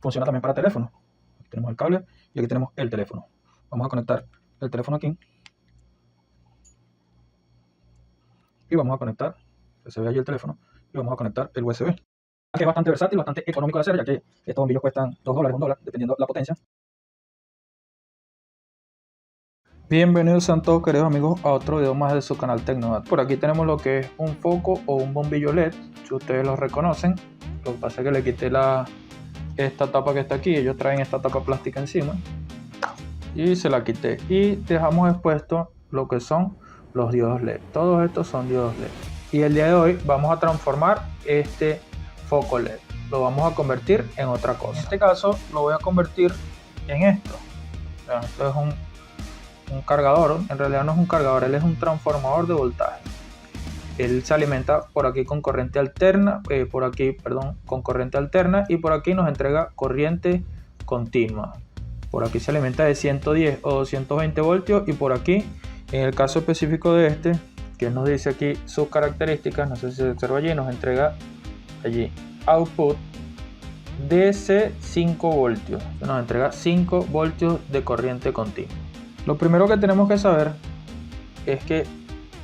funciona también para teléfono. Aquí tenemos el cable y aquí tenemos el teléfono. Vamos a conectar el teléfono aquí. Y vamos a conectar, que se ve allí el teléfono, y vamos a conectar el USB. Que es bastante versátil, bastante económico de hacer, ya que estos bombillos cuestan $2, $1, dependiendo de la potencia. Bienvenidos a todos, queridos amigos, a otro video más de su canal Tecnodat. Por aquí tenemos lo que es un foco o un bombillo LED, si ustedes lo reconocen. Lo que pasa es que le quité esta tapa que está aquí. Ellos traen esta tapa plástica encima y se la quité, y dejamos expuesto lo que son los diodos LED. Todos estos son diodos LED, y el día de hoy vamos a transformar este foco LED, lo vamos a convertir en otra cosa. En este caso lo voy a convertir en esto. Esto es un cargador. En realidad no es un cargador, él es un transformador de voltaje. Él se alimenta por aquí con corriente alterna, con corriente alterna, y por aquí nos entrega corriente continua. Por aquí se alimenta de 110 o 220 voltios, y por aquí, en el caso específico de este, que nos dice aquí sus características, no sé si se observa allí, nos entrega allí output DC 5 voltios, nos entrega 5 voltios de corriente continua. Lo primero que tenemos que saber es que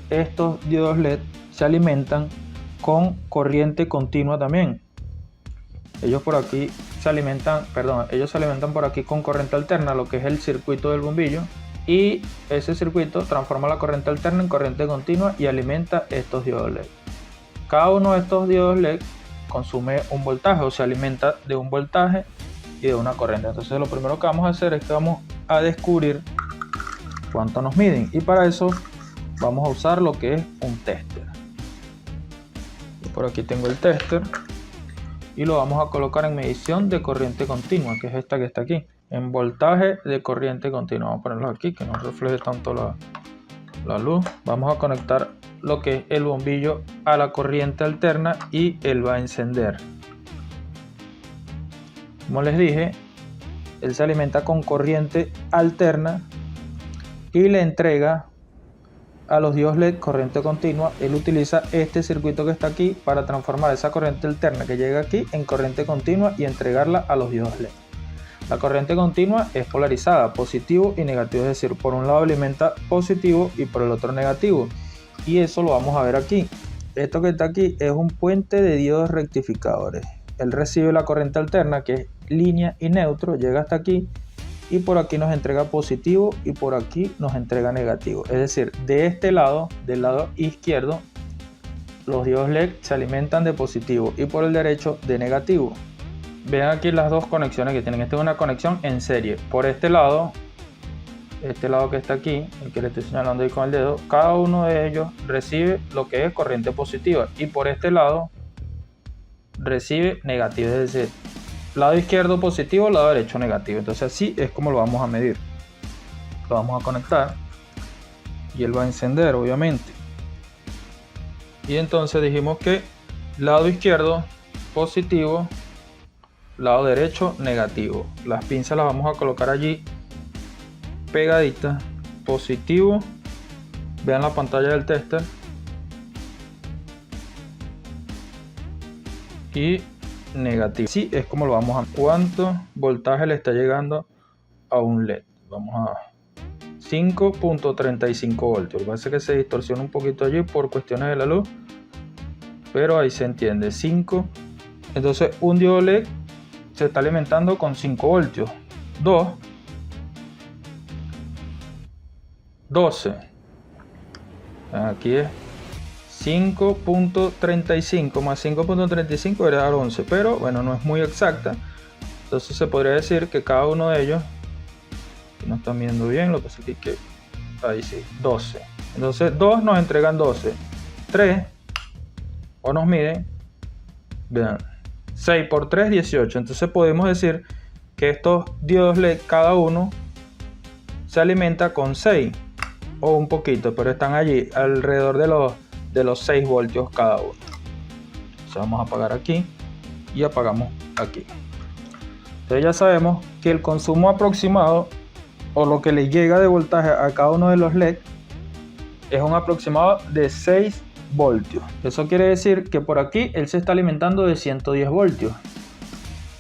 estos diodos LED se alimentan con corriente continua también. Ellos se alimentan por aquí con corriente alterna, lo que es el circuito del bombillo, y ese circuito transforma la corriente alterna en corriente continua y alimenta estos diodos LED. Cada uno de estos diodos LED consume un voltaje, o se alimenta de un voltaje y de una corriente. Entonces lo primero que vamos a hacer es que vamos a descubrir cuánto nos miden, y para eso vamos a usar lo que es un tester. Por aquí tengo el tester y lo vamos a colocar en medición de corriente continua, que es esta que está aquí, en voltaje de corriente continua. Vamos a ponerlo aquí que no refleje tanto la luz. Vamos a conectar lo que es el bombillo a la corriente alterna y él va a encender. Como les dije, él se alimenta con corriente alterna y le entrega a los diodos LED corriente continua. Él utiliza este circuito que está aquí para transformar esa corriente alterna que llega aquí en corriente continua y entregarla a los diodos LED. La corriente continua es polarizada, positivo y negativo, es decir, por un lado alimenta positivo y por el otro negativo, y eso lo vamos a ver aquí. Esto que está aquí es un puente de diodos rectificadores. Él recibe la corriente alterna, que es línea y neutro, llega hasta aquí, y por aquí nos entrega positivo y por aquí nos entrega negativo. Es decir, de este lado, del lado izquierdo, los diodos LED se alimentan de positivo y por el derecho de negativo. Vean aquí las dos conexiones que tienen. Esta es una conexión en serie. Por este lado que está aquí, el que le estoy señalando ahí con el dedo, cada uno de ellos recibe lo que es corriente positiva, y por este lado recibe negativo, es decir, lado izquierdo positivo, lado derecho negativo. Entonces así es como lo vamos a medir. Lo vamos a conectar y él va a encender, obviamente. Y entonces dijimos que lado izquierdo positivo, lado derecho negativo. Las pinzas las vamos a colocar allí pegaditas. Positivo, vean la pantalla del tester, y negativo. Así es como lo vamos a... ¿Cuánto voltaje le está llegando a un LED? Vamos a 5.35 voltios. Parece que se distorsiona un poquito allí por cuestiones de la luz, pero ahí se entiende. 5. Entonces un diodo LED se está alimentando con 5 voltios. 2, 12. Aquí es 5.35 más 5.35 debería dar 11, pero bueno, no es muy exacta. Entonces se podría decir que cada uno de ellos, no están viendo bien, lo que pasa es que ahí sí, 12. Entonces 2 nos entregan 12, 3 o nos miden, vean, 6 por 3, 18. Entonces podemos decir que estos diodos LED cada uno se alimenta con 6 o un poquito, pero están allí alrededor de los 6 voltios cada uno. Entonces vamos a apagar aquí y apagamos aquí. Entonces ya sabemos que el consumo aproximado, o lo que le llega de voltaje a cada uno de los LED, es un aproximado de 6 voltios. Eso quiere decir que por aquí él se está alimentando de 110 voltios.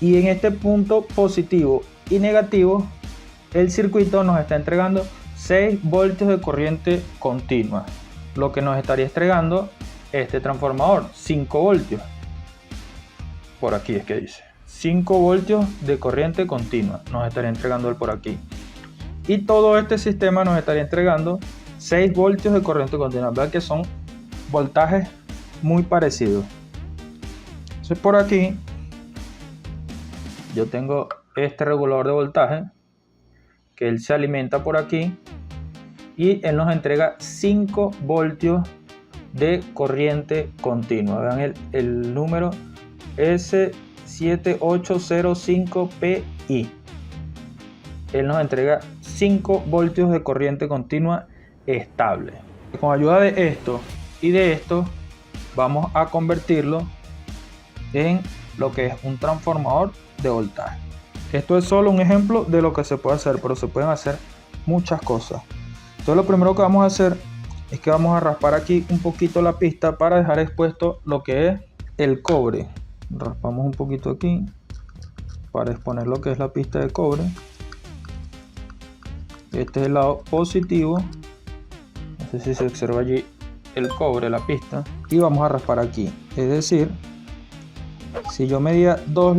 y en este punto positivo y negativo el circuito nos está entregando 6 voltios de corriente continua, lo que nos estaría entregando este transformador, 5 voltios. Por aquí es que dice 5 voltios de corriente continua nos estaría entregando él por aquí, y todo este sistema nos estaría entregando 6 voltios de corriente continua. ¿Verdad que son voltajes muy parecidos? Entonces por aquí yo tengo este regulador de voltaje que él se alimenta por aquí y él nos entrega 5 voltios de corriente continua. Vean el número S7805PI. Él nos entrega 5 voltios de corriente continua estable. Con ayuda de esto y de esto vamos a convertirlo en lo que es un transformador de voltaje. Esto es solo un ejemplo de lo que se puede hacer, pero se pueden hacer muchas cosas. Entonces lo primero que vamos a hacer es que vamos a raspar aquí un poquito la pista para dejar expuesto lo que es el cobre. Raspamos un poquito aquí para exponer lo que es la pista de cobre. Este es el lado positivo. No sé si se observa allí el cobre, la pista. Y vamos a raspar aquí. Es decir, si yo medía 2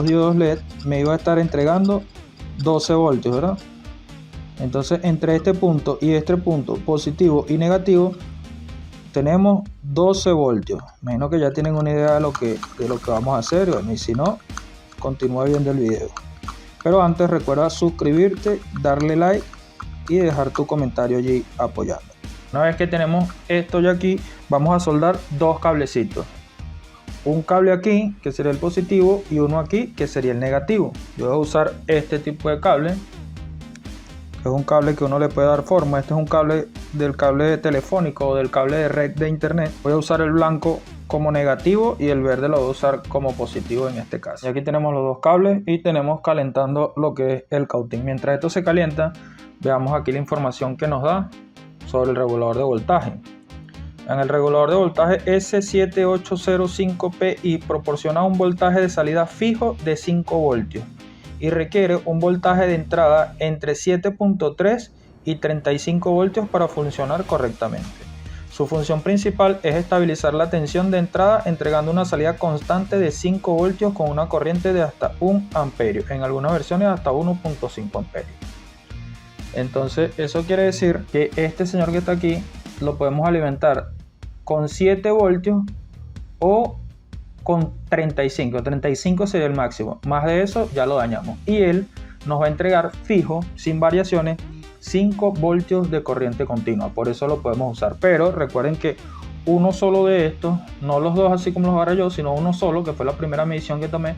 diodos LED, me iba a estar entregando 12 voltios, ¿verdad? Entonces entre este punto y este punto positivo y negativo tenemos 12 voltios. Imagino que ya tienen una idea de lo que vamos a hacer. Bueno, y si no, continúa viendo el video. Pero antes recuerda suscribirte, darle like y dejar tu comentario allí apoyando. Una vez que tenemos esto ya aquí, vamos a soldar 2 cablecitos. Un cable aquí, que sería el positivo, y uno aquí, que sería el negativo. Yo voy a usar este tipo de cable, que es un cable que uno le puede dar forma. Este es un cable del cable telefónico o del cable de red de internet. Voy a usar el blanco como negativo y el verde lo voy a usar como positivo en este caso. Y aquí tenemos los 2 cables y tenemos calentando lo que es el cautín. Mientras esto se calienta, veamos aquí la información que nos da sobre el regulador de voltaje. En el regulador de voltaje S7805PI proporciona un voltaje de salida fijo de 5 voltios y requiere un voltaje de entrada entre 7.3 y 35 voltios para funcionar correctamente. Su función principal es estabilizar la tensión de entrada entregando una salida constante de 5 voltios con una corriente de hasta 1 amperio, en algunas versiones hasta 1.5 amperios. Entonces eso quiere decir que este señor que está aquí lo podemos alimentar con 7 voltios o con 35. 35 sería el máximo. Más de eso ya lo dañamos. Y él nos va a entregar fijo, sin variaciones, 5 voltios de corriente continua. Por eso lo podemos usar. Pero recuerden que uno solo de estos, no los dos así como los agarré yo, sino uno solo, que fue la primera medición que tomé,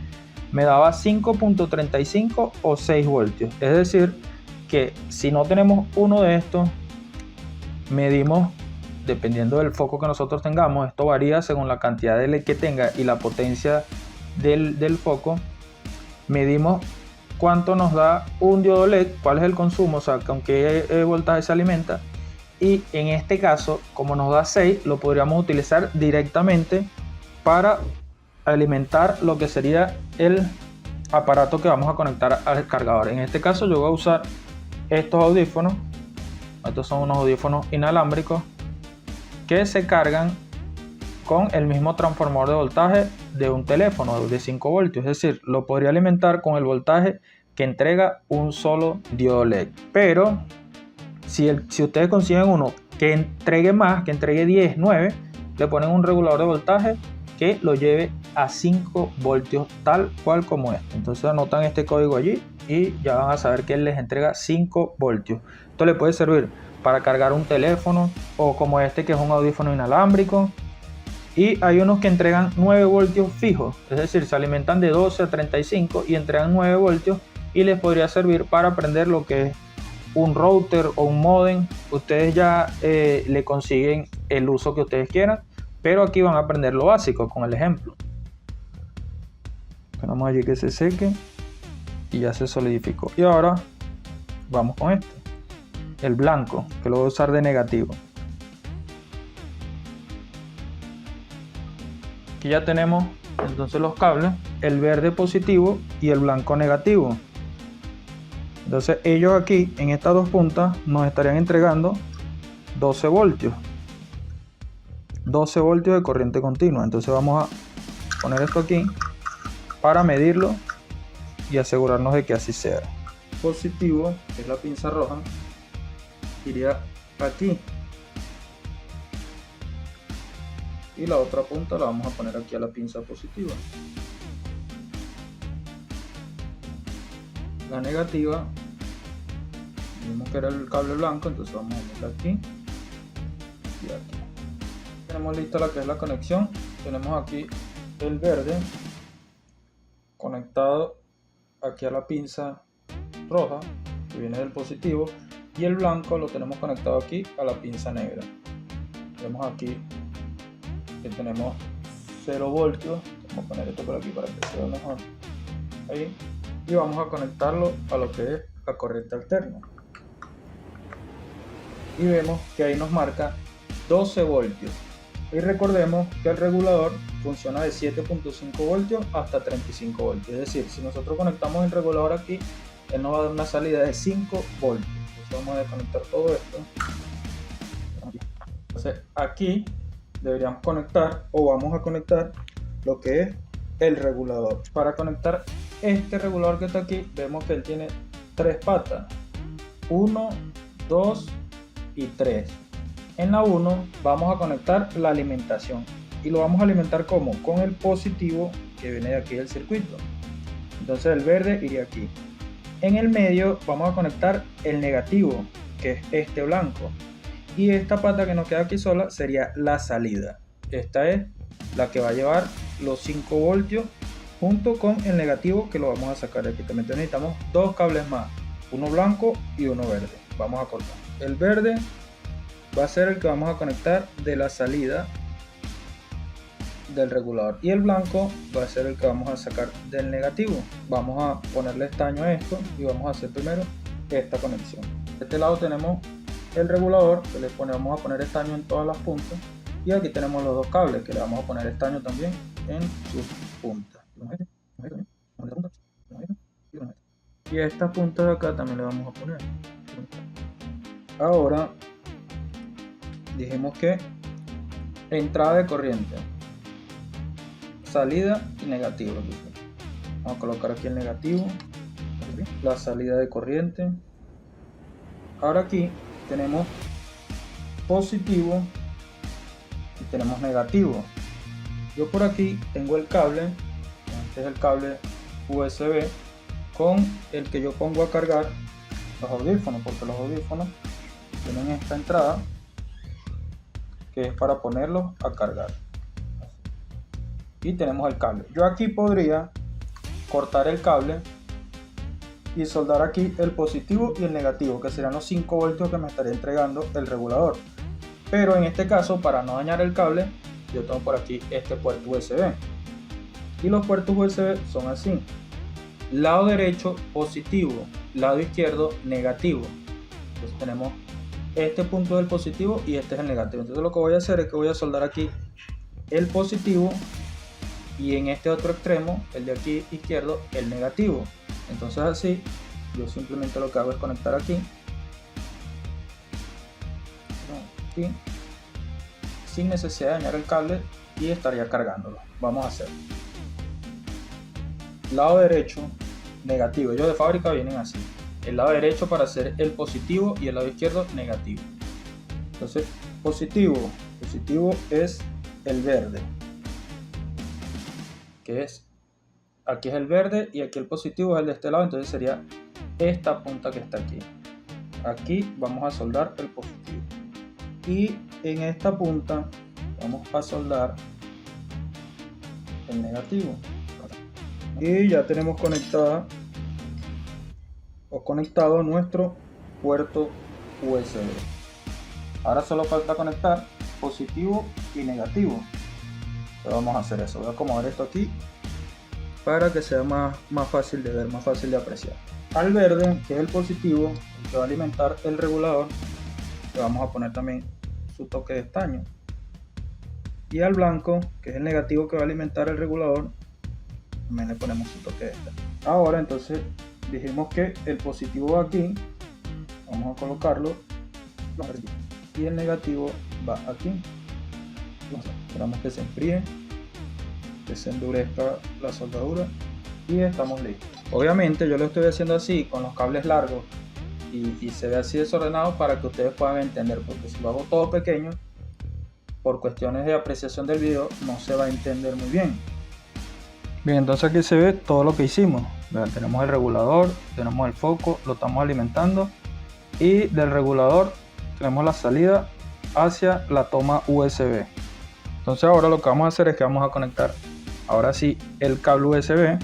me daba 5.35 o 6 voltios. Es decir, que si no tenemos uno de estos, medimos dependiendo del foco que nosotros tengamos. Esto varía según la cantidad de LED que tenga y la potencia del foco. Medimos cuánto nos da un diodo LED, cuál es el consumo, o sea, con qué voltaje se alimenta. Y en este caso, como nos da 6, lo podríamos utilizar directamente para alimentar lo que sería el aparato que vamos a conectar al cargador. En este caso yo voy a usar estos audífonos. Estos son unos audífonos inalámbricos que se cargan con el mismo transformador de voltaje de un teléfono de 5 voltios. Es decir, lo podría alimentar con el voltaje que entrega un solo diodo LED. Pero si ustedes consiguen uno que entregue más, que entregue 10, 9, le ponen un regulador de voltaje que lo lleve a 5 voltios tal cual como este. Entonces anotan este código allí y ya van a saber que él les entrega 5 voltios. Esto le puede servir para cargar un teléfono o como este que es un audífono inalámbrico. Y hay unos que entregan 9 voltios fijos, es decir, se alimentan de 12 a 35 y entregan 9 voltios y les podría servir para prender lo que es un router o un modem. Ustedes ya le consiguen el uso que ustedes quieran, pero aquí van a aprender lo básico con el ejemplo. Esperamos allí que se seque y ya se solidificó. Y ahora vamos con este, el blanco, que lo voy a usar de negativo. Aquí ya tenemos entonces los cables, el verde positivo y el blanco negativo. Entonces ellos aquí en estas dos puntas nos estarían entregando 12 voltios. 12 voltios de corriente continua. Entonces vamos a poner esto aquí para medirlo y asegurarnos de que así sea. Positivo, que es la pinza roja, iría aquí. Y la otra punta la vamos a poner aquí a la pinza positiva. La negativa, vimos que era el cable blanco, entonces vamos a ponerla aquí y aquí. Tenemos lista la que es la conexión. Tenemos aquí el verde conectado aquí a la pinza roja que viene del positivo, y el blanco lo tenemos conectado aquí a la pinza negra. Vemos aquí que tenemos 0 voltios. Vamos a poner esto por aquí para que se vea mejor ahí, y vamos a conectarlo a lo que es la corriente alterna, y vemos que ahí nos marca 12 voltios. Y recordemos que el regulador funciona de 7.5 voltios hasta 35 voltios. Es decir, si nosotros conectamos el regulador aquí, él nos va a dar una salida de 5 voltios. Entonces vamos a desconectar todo esto. Entonces aquí deberíamos conectar, o vamos a conectar, lo que es el regulador. Para conectar este regulador que está aquí, vemos que él tiene 3 patas. 1, 2 y 3. En la 1 vamos a conectar la alimentación, y lo vamos a alimentar como con el positivo que viene de aquí del circuito. Entonces el verde iría aquí. En el medio vamos a conectar el negativo, que es este blanco, y esta pata que nos queda aquí sola sería la salida. Esta es la que va a llevar los 5 voltios junto con el negativo, que lo vamos a sacar aquí. También necesitamos 2 cables más, uno blanco y uno verde. Vamos a cortar. El verde va a ser el que vamos a conectar de la salida del regulador, y el blanco va a ser el que vamos a sacar del negativo. Vamos a ponerle estaño a esto y vamos a hacer primero esta conexión. De este lado tenemos el regulador, que vamos a poner estaño en todas las puntas, y aquí tenemos los 2 cables que le vamos a poner estaño también en sus puntas. Y a esta punta de acá también le vamos a poner. Ahora dijimos que entrada de corriente, salida y negativo. Vamos a colocar aquí el negativo, la salida de corriente. Ahora aquí tenemos positivo y tenemos negativo. Yo por aquí tengo el cable, este es el cable USB con el que yo pongo a cargar los audífonos, porque los audífonos tienen esta entrada que es para ponerlos a cargar, y tenemos el cable. Yo aquí podría cortar el cable y soldar aquí el positivo y el negativo, que serán los 5 voltios que me estaría entregando el regulador. Pero en este caso, para no dañar el cable, yo tengo por aquí este puerto USB, y los puertos USB son así: lado derecho positivo, lado izquierdo negativo. Entonces tenemos este punto del positivo y este es el negativo. Entonces lo que voy a hacer es que voy a soldar aquí el positivo, y en este otro extremo, el de aquí izquierdo, el negativo. Entonces así yo simplemente lo que hago es conectar aquí sin necesidad de dañar el cable, y estaría cargándolo. Vamos a hacer lado derecho negativo. Ellos de fábrica vienen así: el lado derecho para hacer el positivo y el lado izquierdo negativo. Entonces positivo es el verde, que es aquí, es el verde, y aquí el positivo es el de este lado. Entonces sería esta punta que está aquí. Aquí vamos a soldar el positivo, y en esta punta vamos a soldar el negativo, y ya tenemos conectado nuestro puerto USB. Ahora solo falta conectar positivo y negativo. Pero vamos a hacer eso. Voy a acomodar esto aquí para que sea más fácil de ver, más fácil de apreciar. Al verde, que es el positivo, el que va a alimentar el regulador, le vamos a poner también su toque de estaño, Y al blanco, que es el negativo que va a alimentar el regulador, también le ponemos un toque extra. Ahora entonces dijimos que el positivo va aquí, vamos a colocarlo aquí, y el negativo va aquí. Esperamos que se enfríe, que se endurezca la soldadura y estamos listos. Obviamente yo lo estoy haciendo así con los cables largos y se ve así desordenado para que ustedes puedan entender, porque si lo hago todo pequeño, por cuestiones de apreciación del video no se va a entender muy bien. Bien, entonces aquí se ve todo lo que hicimos. Vean, tenemos el regulador, tenemos el foco, lo estamos alimentando, y del regulador tenemos la salida hacia la toma USB. Entonces ahora lo que vamos a hacer es que vamos a conectar ahora sí el cable USB,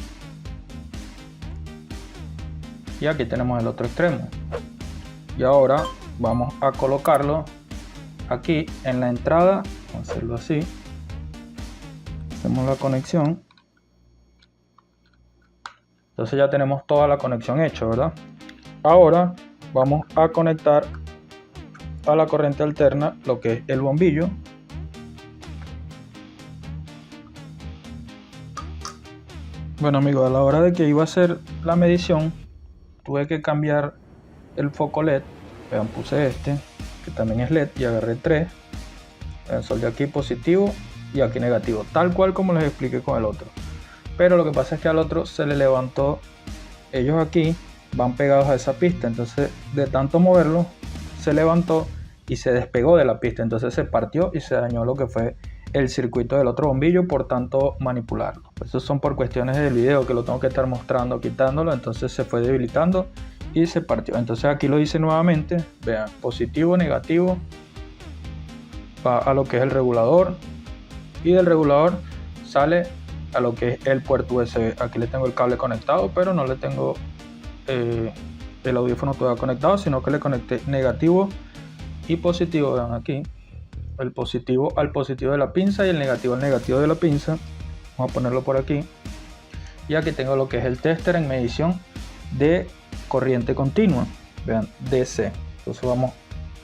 y aquí tenemos el otro extremo, y ahora vamos a colocarlo aquí en la entrada. Vamos a hacerlo así, hacemos la conexión. Entonces ya tenemos toda la conexión hecha, ¿verdad? Ahora vamos a conectar a la corriente alterna lo que es el bombillo. Bueno amigos, a la hora de que iba a hacer la medición, tuve que cambiar el foco LED. Vean, puse este, que también es LED, y agarré 3. Soldé aquí positivo y aquí negativo, tal cual como les expliqué con el otro. Pero lo que pasa es que al otro se le levantó, ellos aquí van pegados a esa pista, entonces de tanto moverlo se levantó y se despegó de la pista, entonces se partió y se dañó lo que fue el circuito del otro bombillo, por tanto manipularlo. Eso son por cuestiones del video que lo tengo que estar mostrando, quitándolo, entonces se fue debilitando y se partió. Entonces aquí lo hice nuevamente, vean, positivo, negativo, va a lo que es el regulador, y del regulador sale a lo que es el puerto USB. Aquí le tengo el cable conectado, pero no le tengo el audífono todavía conectado, sino que le conecté negativo y positivo. Vean aquí, el positivo al positivo de la pinza y el negativo al negativo de la pinza. Vamos a ponerlo por aquí, y aquí tengo lo que es el tester en medición de corriente continua, vean, DC. Entonces vamos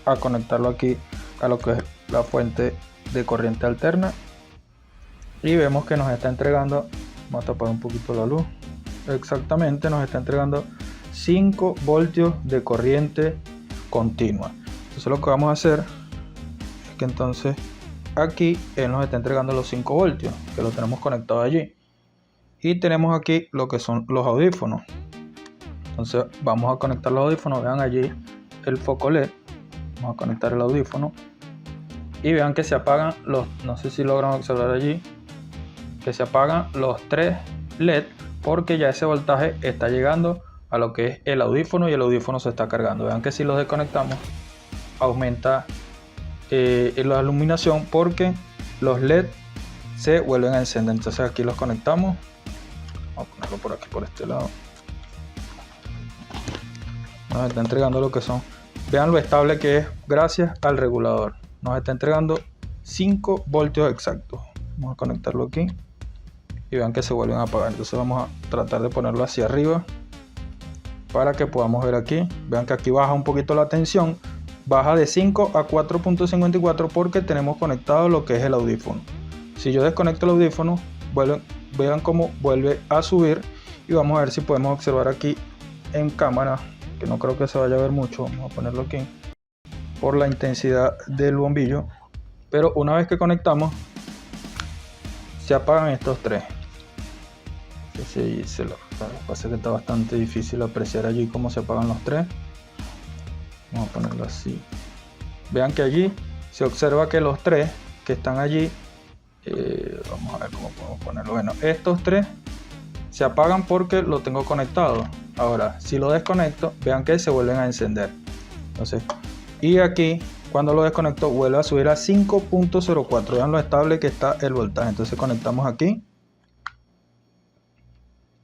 a conectarlo aquí a lo que es la fuente de corriente alterna, y vemos que nos está entregando, vamos a tapar un poquito la luz, exactamente nos está entregando 5 voltios de corriente continua. Entonces lo que vamos a hacer es que entonces aquí él nos está entregando los 5 voltios que lo tenemos conectado allí, y tenemos aquí lo que son los audífonos. Entonces vamos a conectar los audífonos, vean allí el foco LED, vamos a conectar el audífono y vean que se apagan los, no sé si logran observar allí, que se apagan los 3 LED, porque ya ese voltaje está llegando a lo que es el audífono y el audífono se está cargando. Vean que si los desconectamos aumenta la iluminación, porque los LED se vuelven a encender. Entonces aquí los conectamos, vamos a ponerlo por aquí, por este lado. Nos está entregando lo que son, vean lo estable que es gracias al regulador, nos está entregando 5 voltios exactos. Vamos a conectarlo aquí y vean que se vuelven a apagar. Entonces vamos a tratar de ponerlo hacia arriba para que podamos ver aquí. Vean que aquí baja un poquito la tensión, baja de 5 a 4.54 porque tenemos conectado lo que es el audífono. Si yo desconecto el audífono, vean cómo vuelve a subir, y vamos a ver si podemos observar aquí en cámara, que no creo que se vaya a ver mucho. Vamos a ponerlo aquí por la intensidad del bombillo, pero una vez que conectamos se apagan estos 3. Sí, lo que pasa es que está bastante difícil apreciar allí cómo se apagan los 3. Vamos a ponerlo así. Vean que allí se observa que los 3 que están allí, vamos a ver cómo podemos ponerlo. Bueno, estos 3 se apagan porque lo tengo conectado. Ahora, si lo desconecto, vean que se vuelven a encender. Entonces, y aquí, cuando lo desconecto, vuelve a subir a 5.04. Vean lo estable que está el voltaje. Entonces, conectamos aquí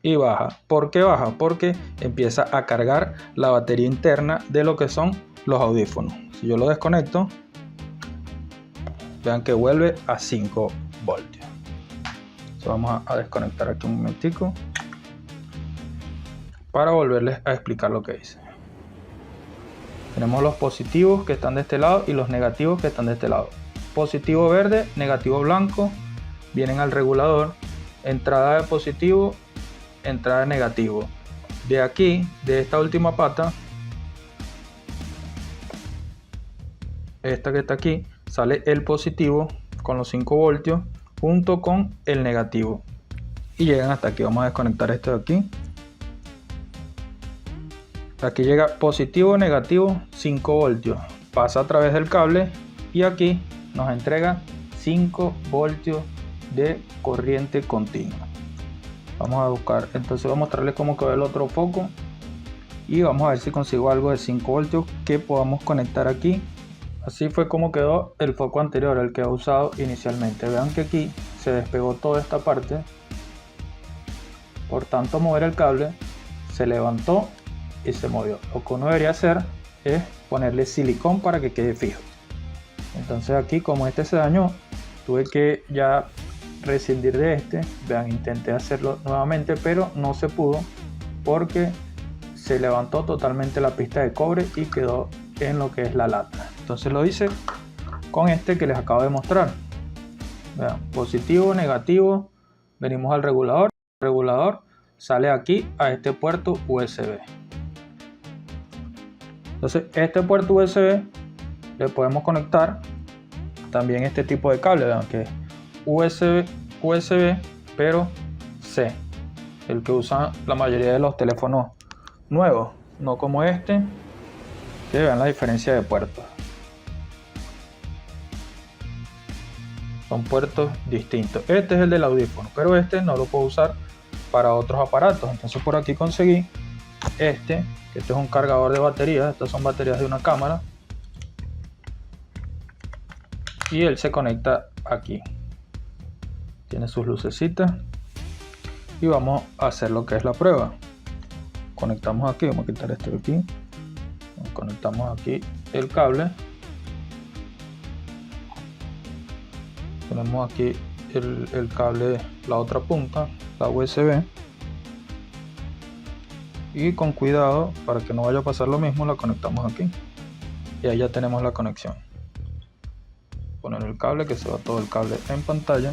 y baja. ¿Por qué baja? Porque empieza a cargar la batería interna de lo que son los audífonos. Si yo lo desconecto, vean que vuelve a 5 voltios. Entonces, vamos a desconectar aquí un momentico para volverles a explicar lo que hice. Tenemos los positivos que están de este lado y los negativos que están de este lado. positivo verde, negativo blanco, vienen al regulador, entrada de positivo, entrada de negativo. De aquí, de esta última pata, esta que está aquí, sale el positivo con los 5 voltios junto con el negativo y llegan hasta aquí. Vamos a desconectar esto de aquí. Aquí llega positivo, negativo, 5 voltios, pasa a través del cable y aquí nos entrega 5 voltios de corriente continua. Vamos a buscar, entonces voy a mostrarles cómo quedó el otro foco y vamos a ver si consigo algo de 5 voltios que podamos conectar aquí. Así fue como quedó el foco anterior, el que he usado inicialmente. Vean que aquí se despegó toda esta parte, por tanto mover el cable se levantó y se movió. Lo que uno debería hacer es ponerle silicón para que quede fijo. Entonces aquí, como este se dañó, tuve que ya rescindir de este. Vean, intenté hacerlo nuevamente pero no se pudo porque se levantó totalmente la pista de cobre y quedó en lo que es la lata. Entonces lo hice con este que les acabo de mostrar. Vean, positivo, negativo, venimos al regulador, el regulador sale aquí a este puerto USB. Entonces este puerto USB le podemos conectar también este tipo de cable, vean que es USB pero C, el que usan la mayoría de los teléfonos nuevos, no como este, que vean la diferencia de puertos. Son puertos distintos. Este es el del audífono, pero este no lo puedo usar para otros aparatos. Entonces por aquí conseguí este es un cargador de baterías. Estas son baterías de una cámara y él se conecta aquí, tiene sus lucecitas y vamos a hacer lo que es la prueba. Conectamos aquí, vamos a quitar esto de aquí, conectamos aquí el cable, tenemos aquí el cable, la otra punta, la USB, y con cuidado para que no vaya a pasar lo mismo la conectamos aquí y ahí ya tenemos la conexión. Poner el cable, que se va todo el cable en pantalla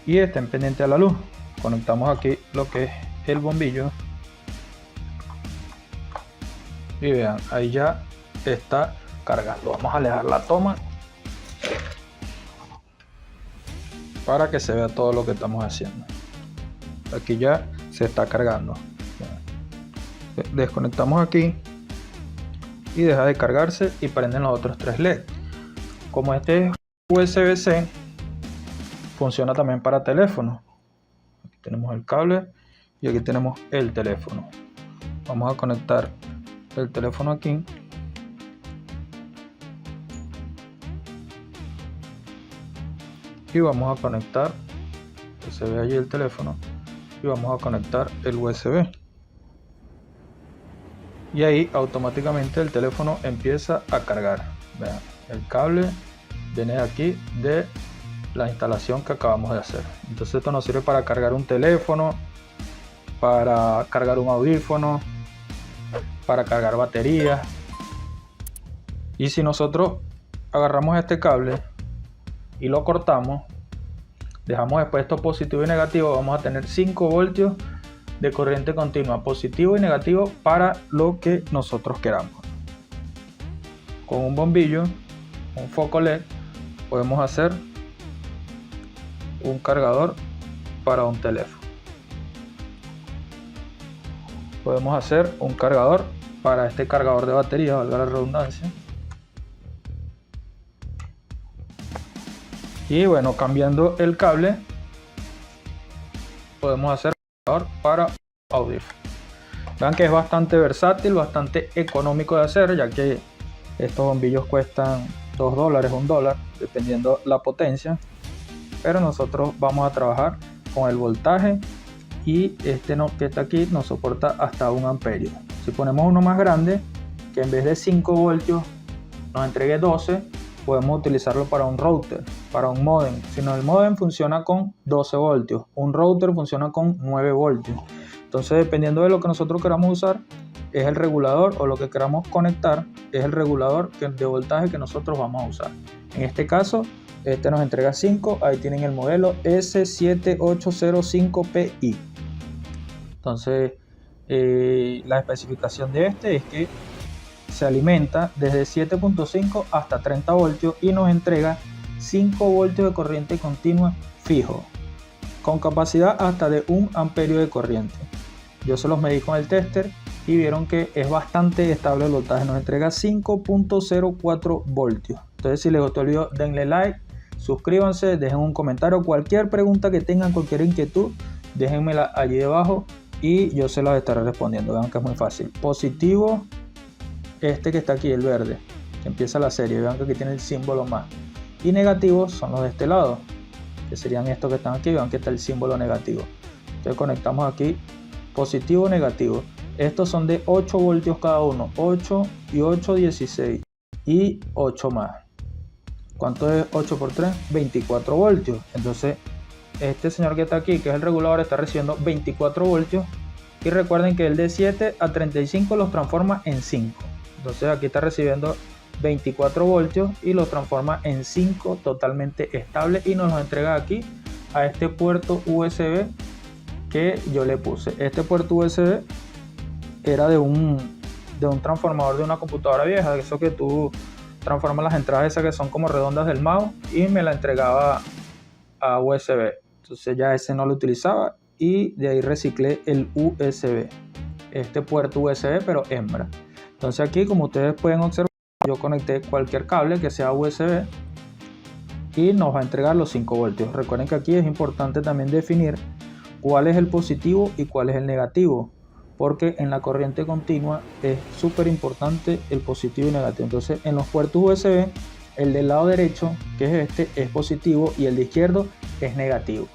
y estén pendientes a la luz. Conectamos aquí lo que es el bombillo y vean, ahí ya está cargando. Vamos a alejar la toma para que se vea todo lo que estamos haciendo. Aquí ya se está cargando. Desconectamos aquí y deja de cargarse y prenden los otros 3 LED. Como este es USB-C, funciona también para teléfono. Aquí tenemos el cable y aquí tenemos el teléfono. Vamos a conectar el teléfono aquí y vamos a conectar, que se ve allí el teléfono, y vamos a conectar el USB y ahí automáticamente el teléfono empieza a cargar. Vean, el cable viene de aquí de la instalación que acabamos de hacer. Entonces esto nos sirve para cargar un teléfono, para cargar un audífono, para cargar baterías. Y si nosotros agarramos este cable y lo cortamos, dejamos después esto positivo y negativo, vamos a tener 5 voltios de corriente continua, positivo y negativo para lo que nosotros queramos. Con un bombillo, un foco LED, podemos hacer un cargador para un teléfono. Podemos hacer un cargador para este cargador de batería, valga la redundancia. Y bueno, cambiando el cable, podemos hacer un cargador para audífono. Vean que es bastante versátil, bastante económico de hacer, ya que estos bombillos cuestan $2, $1, dependiendo la potencia. Pero nosotros vamos a trabajar con el voltaje y este que está aquí nos soporta hasta 1 amperio. Si ponemos uno más grande, que en vez de 5 voltios nos entregue 12, podemos utilizarlo para un router, para un modem. Si no, el modem funciona con 12 voltios, un router funciona con 9 voltios. Entonces, dependiendo de lo que nosotros queramos usar, es el regulador, o lo que queramos conectar es el regulador de voltaje que nosotros vamos a usar. En este caso, este nos entrega 5. Ahí tienen el modelo S7805PI. Entonces, la especificación de este es que se alimenta desde 7.5 hasta 30 voltios y nos entrega 5 voltios de corriente continua fijo, con capacidad hasta de 1 amperio de corriente. Yo se los medí con el tester y vieron que es bastante estable el voltaje, nos entrega 5.04 voltios. Entonces, si les gustó el video, denle like, suscríbanse, dejen un comentario, cualquier pregunta que tengan, cualquier inquietud, déjenmela allí debajo y yo se las estaré respondiendo. Vean que es muy fácil. Positivo, este que está aquí, el verde, que empieza la serie, vean que aquí tiene el símbolo más. Y negativos son los de este lado, que serían estos que están aquí, vean que está el símbolo negativo. Entonces conectamos aquí, positivo, negativo. Estos son de 8 voltios cada uno, 8 y 8, 16 y 8 más. ¿Cuánto es 8 por 3? 24 voltios. Entonces este señor que está aquí, que es el regulador, está recibiendo 24 voltios. Y recuerden que el de 7 a 35 los transforma en 5. Entonces aquí está recibiendo 24 voltios y los transforma en 5 totalmente estable y nos lo entrega aquí a este puerto USB que yo le puse. Este puerto USB era de un transformador de una computadora vieja, de eso que tú transformas las entradas esas que son como redondas del mouse, y me la entregaba a USB. Entonces ya ese no lo utilizaba y de ahí reciclé el USB, este puerto USB pero hembra. Entonces aquí, como ustedes pueden observar, yo conecté cualquier cable que sea USB y nos va a entregar los 5 voltios. Recuerden que aquí es importante también definir cuál es el positivo y cuál es el negativo, porque en la corriente continua es súper importante el positivo y negativo. Entonces en los puertos USB, el del lado derecho, que es este, es positivo y el de izquierdo es negativo.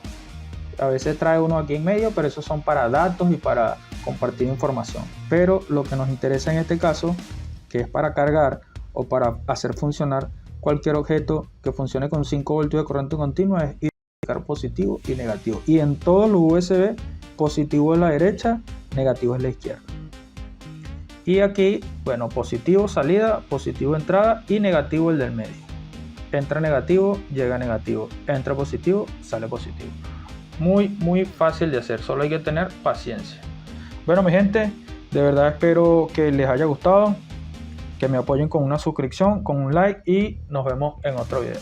A veces trae uno aquí en medio, pero esos son para datos y para compartir información. Pero lo que nos interesa en este caso, que es para cargar o para hacer funcionar cualquier objeto que funcione con 5 voltios de corriente continua, es identificar positivo y negativo. Y en todos los USB, positivo es la derecha, negativo es la izquierda. Y aquí, bueno, positivo salida, positivo entrada y negativo el del medio. Entra negativo, llega negativo. Entra positivo, sale positivo. Muy fácil de hacer, solo hay que tener paciencia. Bueno, mi gente, de verdad espero que les haya gustado, que me apoyen con una suscripción, con un like y nos vemos en otro video.